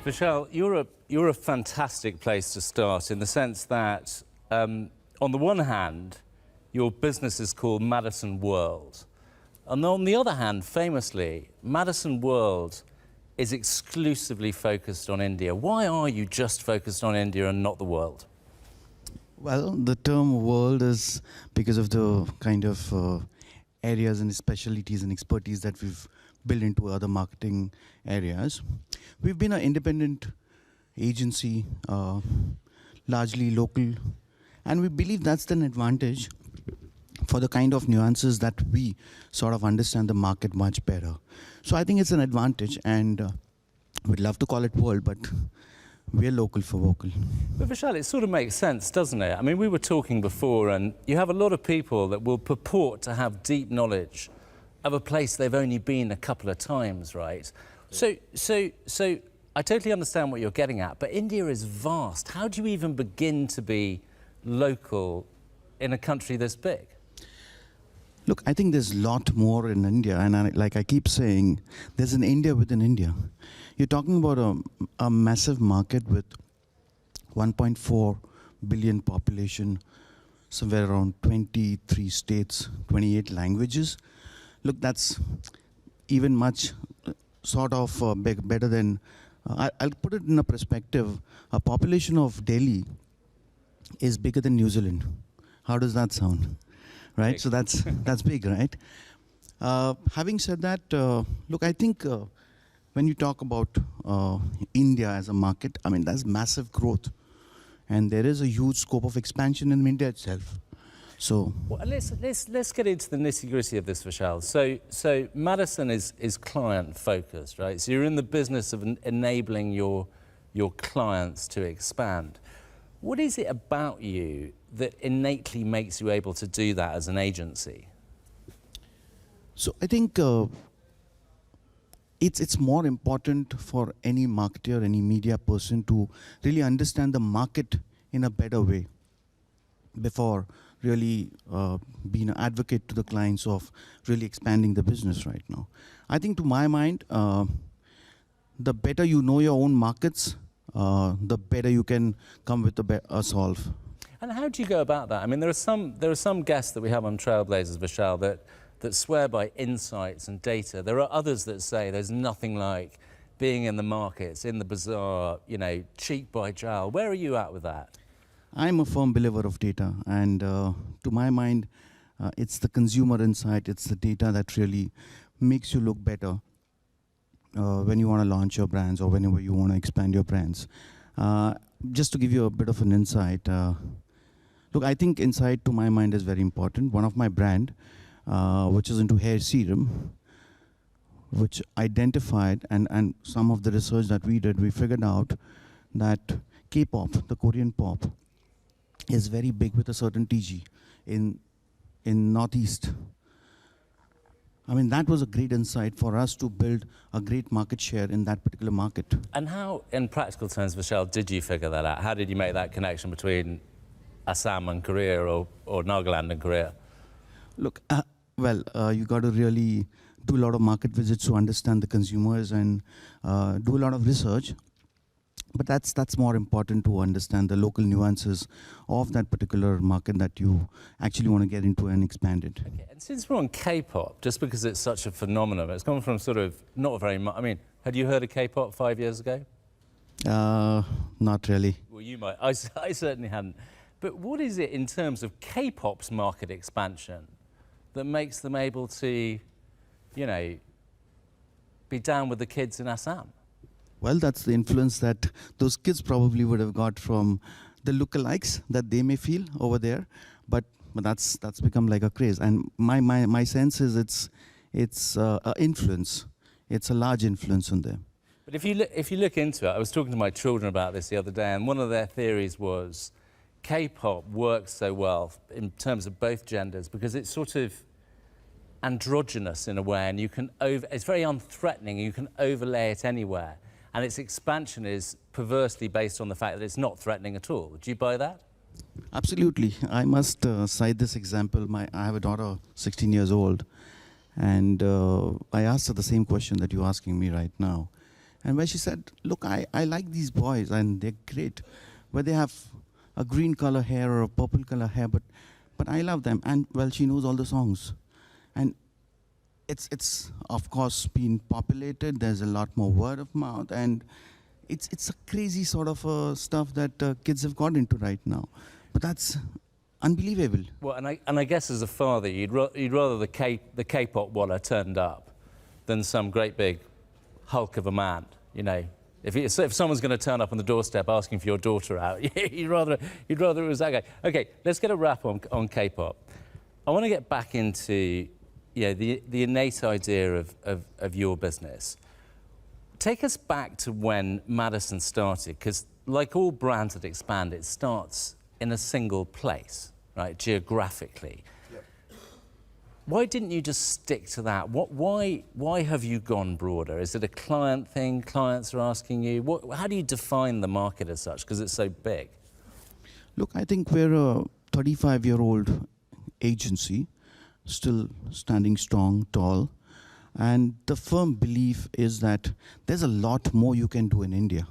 Vishal, you're a fantastic place to start in the sense that, on the one hand, your business is called Madison World. And on the other hand, famously, Madison World is exclusively focused on India. Why are you just focused on India and not the world? Well, the term world is because of the kind of areas and specialties and expertise that we've built into other marketing areas. We've been an independent agency, largely local, and we believe that's an advantage for the kind of nuances that we sort of understand the market much better. So I think it's an advantage, and we'd love to call it world, but we're local for vocal. But Vishal, it sort of makes sense, doesn't it? I mean, we were talking before, and you have a lot of people that will purport to have deep knowledge of a place they've only been a couple of times, right? So I totally understand what you're getting at, but India is vast. How do you even begin to be local in a country this big? Look, I think there's a lot more in India, and like I keep saying, there's an India within India. You're talking about a massive market with 1.4 billion population, somewhere around 23 states, 28 languages. Look, that's even much sort of better than, I'll put it in a perspective, a population of Delhi is bigger than New Zealand. How does that sound? Right, big. So that's big, right? Having said that, look, I think when you talk about India as a market, I mean, there's massive growth, and there is a huge scope of expansion in India itself. So well, let's get into the nitty-gritty of this, Vishal. So Madison is client focused, right? So you're in the business of enabling your clients to expand. What is it about you that innately makes you able to do that as an agency? So I think it's more important for any marketer, any media person to really understand the market in a better way before really being an advocate to the clients of really expanding the business right now. I think to my mind, the better you know your own markets, the better you can come with a solve. And how do you go about that? I mean, there are some guests that we have on Trailblazers, Vishal, that swear by insights and data. There are others that say there's nothing like being in the markets, in the bazaar, you know, cheek by jowl. Where are you at with that? I'm a firm believer of data, and to my mind, it's the consumer insight, it's the data that really makes you look better when you want to launch your brands or whenever you want to expand your brands. Just to give you a bit of an insight, look, I think insight to my mind is very important. One of my brand, which is into hair serum, which identified, and some of the research that we did, we figured out that K-pop, the Korean pop, is very big with a certain TG in Northeast. I mean, that was a great insight for us to build a great market share in that particular market. And how, in practical terms, Vishal, did you figure that out? How did you make that connection between Assam and Korea or Nagaland and Korea? Look, well, you got to really do a lot of market visits to understand the consumers and do a lot of research. But that's more important to understand the local nuances of that particular market that you actually want to get into and expand it. Okay. And since we're on K-pop, just because it's such a phenomenon, it's gone from sort of not very much. I mean, had you heard of K-pop 5 years ago? Not really. Well, you might. I certainly hadn't. But what is it in terms of K-pop's market expansion that makes them able to, you know, be down with the kids in Assam? Well, that's the influence that those kids probably would have got from the lookalikes that they may feel over there, but that's become like a craze. And my sense is it's influence. It's a large influence on them. But if you look into it, I was talking to my children about this the other day, and one of their theories was K-pop works so well in terms of both genders because it's sort of androgynous in a way, and it's very unthreatening. You can overlay it anywhere. And its expansion is perversely based on the fact that it's not threatening at all. Do you buy that? Absolutely. I must cite this example. I have a daughter, 16 years old, and I asked her the same question that you're asking me right now. And where she said, look, I like these boys and they're great, where they have a green color hair or a purple color hair, but I love them. And well, she knows all the songs. And it's of course been populated. There's a lot more word of mouth, and it's a crazy sort of stuff that kids have got into right now. But that's unbelievable. Well, and I guess as a father, you'd rather the K-pop Walla turned up than some great big hulk of a man, you know. If someone's going to turn up on the doorstep asking for your daughter out, you'd rather it was that guy. Okay, let's get a wrap on K-pop. I want to get back into, you know, the innate idea of your business. Take us back to when Madison started, because like all brands that expand, it starts in a single place, right, geographically. Yep. Why didn't you just stick to that? Why have you gone broader? Is it a client thing? Clients are asking you? How do you define the market as such, because it's so big? Look, I think we're a 35-year-old agency, still standing strong, tall. And the firm belief is that there's a lot more you can do in India.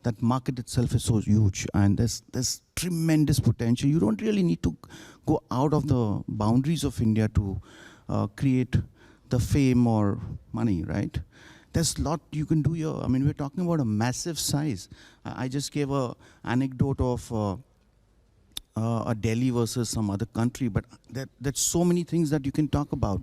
That market itself is so huge, and there's tremendous potential. You don't really need to go out of the boundaries of India to create the fame or money, right? There's a lot you can do here. I mean, we're talking about a massive size. I just gave an anecdote of a Delhi versus some other country, but there's so many things that you can talk about.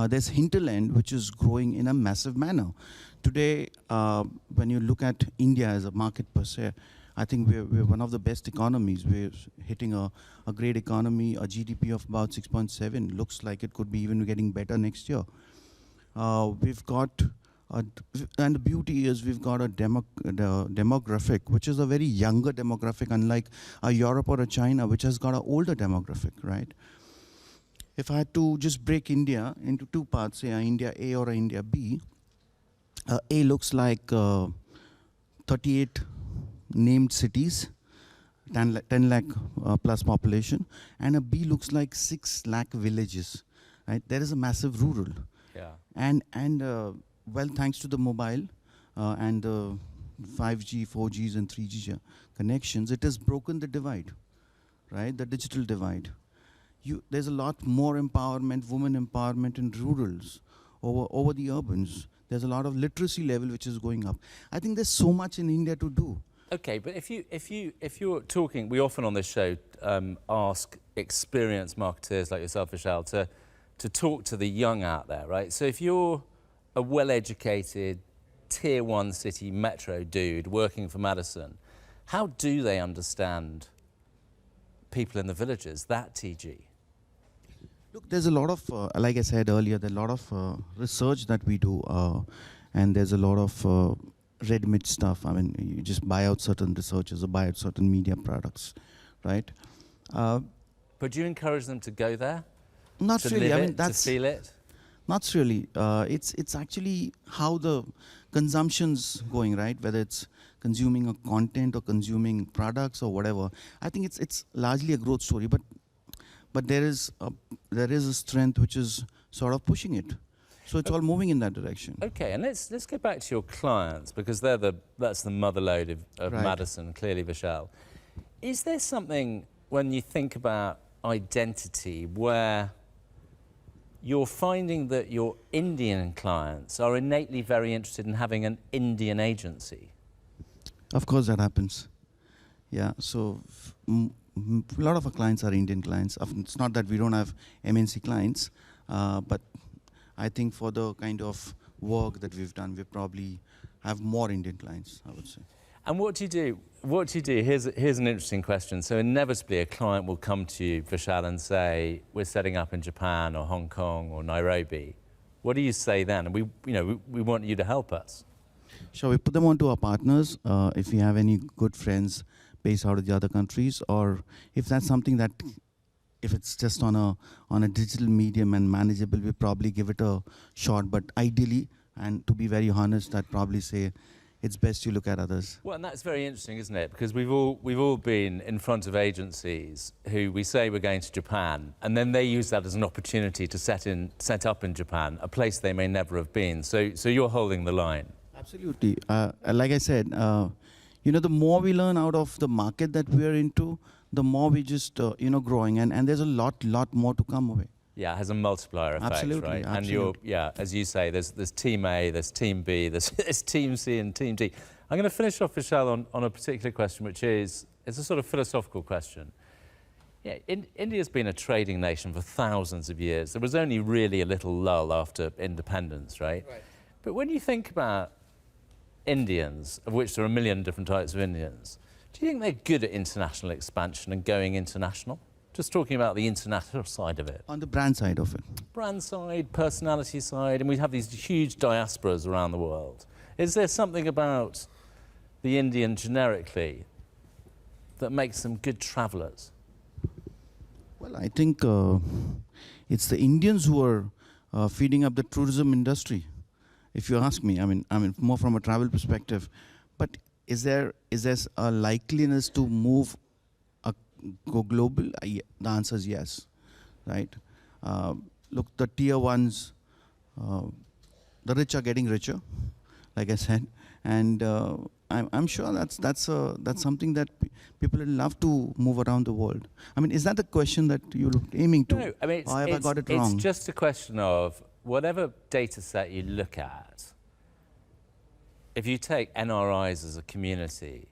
There's hinterland, which is growing in a massive manner. Today, when you look at India as a market per se, I think we're one of the best economies. We're hitting a great economy, a GDP of about 6.7. Looks like it could be even getting better next year. We've got, and the beauty is we've got a demographic, which is a very younger demographic, unlike a Europe or a China, which has got an older demographic, right? If I had to just break India into two parts, say India A or India B, A looks like 38 named cities, 10 lakh plus population, and a B looks like 6 lakh villages, right? There is a massive rural. Yeah. And well, thanks to the mobile and the 5G, 4Gs and 3G connections, it has broken the divide, right? The digital divide. There's a lot more empowerment, women empowerment in rurals over the urbans. There's a lot of literacy level which is going up. I think there's so much in India to do. Okay, but if you're talking, we often on this show ask experienced marketeers like yourself, Vishal, to talk to the young out there, right? So if you're a well-educated tier 1 city metro dude working for Madison, how do they understand people in the villages, that TG? Look, there's a lot of, like I said earlier, there's a lot of research that we do, and there's a lot of red meat stuff. I mean, you just buy out certain researchers or buy out certain media products, right? But do you encourage them to go there? Not to really. live I mean, it, that's to feel it? Not really. It's actually how the consumption's going, right? Whether it's consuming a content or consuming products or whatever. I think it's largely a growth story, but there is a strength which is sort of pushing it. So it's all moving in that direction. Okay, and let's go back to your clients, because that's the motherlode of Right. Madison, clearly, Vishal. Is there something, when you think about identity, where you're finding that your Indian clients are innately very interested in having an Indian agency? Of course, that happens. Yeah, so a lot of our clients are Indian clients. It's not that we don't have MNC clients, but I think for the kind of work that we've done, we probably have more Indian clients, I would say. And what do you do? What do you do? Here's an interesting question. So inevitably, a client will come to you, Vishal, and say, "We're setting up in Japan or Hong Kong or Nairobi." What do you say then? We want you to help us. Sure, we put them onto our partners if we have any good friends based out of the other countries, or if that's something that, if it's just on a digital medium and manageable, we probably give it a shot. But ideally, and to be very honest, I'd probably say it's best you look at others. Well, and that's very interesting, isn't it? Because we've all been in front of agencies who we say we're going to Japan, and then they use that as an opportunity to set up in Japan, a place they may never have been. So you're holding the line. Absolutely. Like I said, you know, the more we learn out of the market that we are into, the more we just, you know, growing. And there's a lot more to come away. Yeah, it has a multiplier effect, Absolutely, right? And absolutely. yeah, as you say, there's Team A, there's Team B, there's Team C and Team D. I'm going to finish off, Vishal, on a particular question, which is, it's a sort of philosophical question. Yeah, India's been a trading nation for thousands of years. There was only really a little lull after independence, right? But when you think about Indians, of which there are a million different types of Indians, do you think they're good at international expansion and going international? Just talking about the international side of it. On the brand side of it. Brand side, personality side, and we have these huge diasporas around the world. Is there something about the Indian generically that makes them good travellers? Well, I think it's the Indians who are feeding up the tourism industry, if you ask me. I mean, more from a travel perspective. But is there a likeliness to move, go global? The answer is yes, right? Look, the tier ones, the rich are getting richer, like I said, and I'm sure that's something that people will love to move around the world. I mean, is that the question that you're aiming to? No, I mean, or have I got it wrong? It's just a question of whatever data set you look at. If you take NRIs as a community,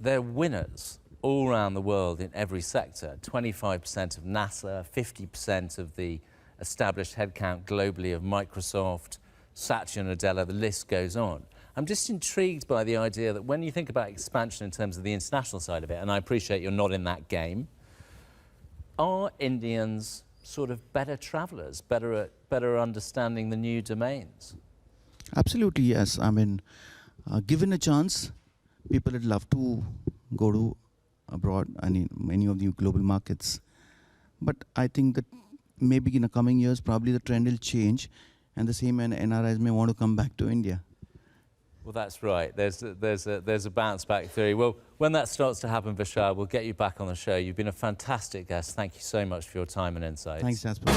they're winners all around the world in every sector. 25% of NASA, 50% of the established headcount globally of Microsoft, Satya Nadella, the list goes on. I'm just intrigued by the idea that when you think about expansion in terms of the international side of it, and I appreciate you're not in that game, are Indians sort of better travellers, better understanding the new domains? Absolutely, yes. I mean, given a chance, people would love to go to abroad, I mean, many of the global markets. But I think that maybe in the coming years, probably the trend will change, and the same NRIs may want to come back to India. Well, that's right. There's a bounce back theory. Well, when that starts to happen, Vishal, we'll get you back on the show. You've been a fantastic guest. Thank you so much for your time and insights. Thanks, Jasper.